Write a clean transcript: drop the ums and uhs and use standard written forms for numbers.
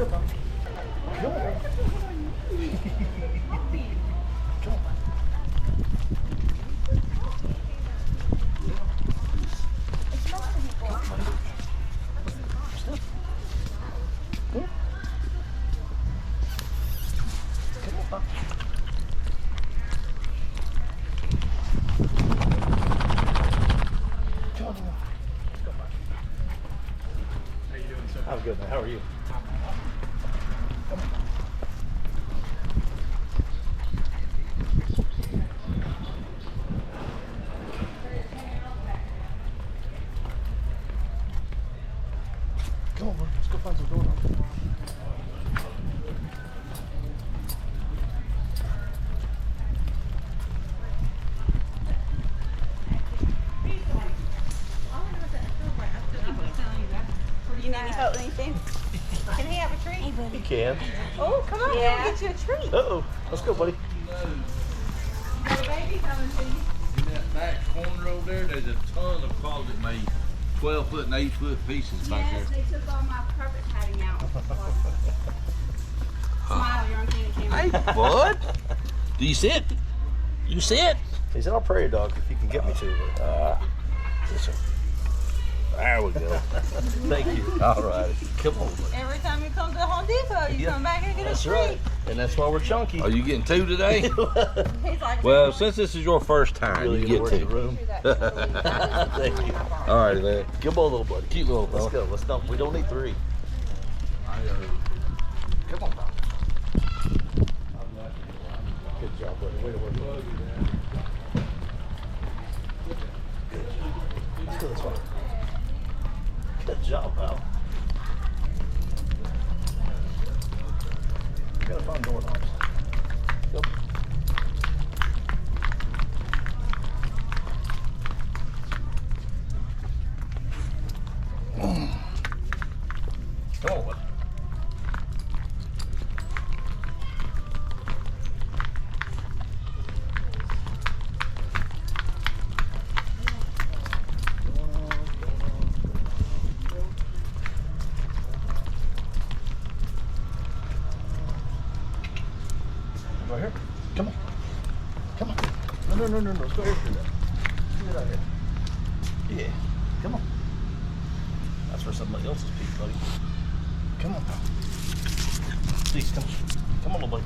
good, pal. Come on. Come on. I'm good, man. How are you? Come on, bro. Let's go find some doorknobs. You need any help with anything? Can he have a treat? He can. Oh, come on. Yeah. We'll get you a treat. Uh-oh. Let's go, buddy. You got a baby coming to you. In that back corner over there, there's a ton of closet made 12-foot and 8-foot pieces back Yes, there. they took all my carpet padding out. Smile, you're on camera. Hey, bud. Do you sit? You sit? He's our prairie dog if you can get me to. Yes, sir. There we go. Thank you. All right. Come on, buddy. Every time you come to Home Depot, you come back and get That's a treat. right. And that's why we're chunky. Are you getting two today? He's like, Well, since this is your first time, Really you gonna get work the two. room. Thank you. All right, man. Good boy, little buddy. Cute little Let's fella. go. Let's dump. We don't need three. Come on, pal. Good job, buddy. Way to work. Good. Let's go this way. Good job, pal. We gotta find doorknobs. Go. Come on, buddy. Right here. Come on. Come on. No. Let's go here through that. Get out here. Yeah. Come on. That's for somebody else's piece, buddy. Come on, pal. Please, come on. Come on, little buddy.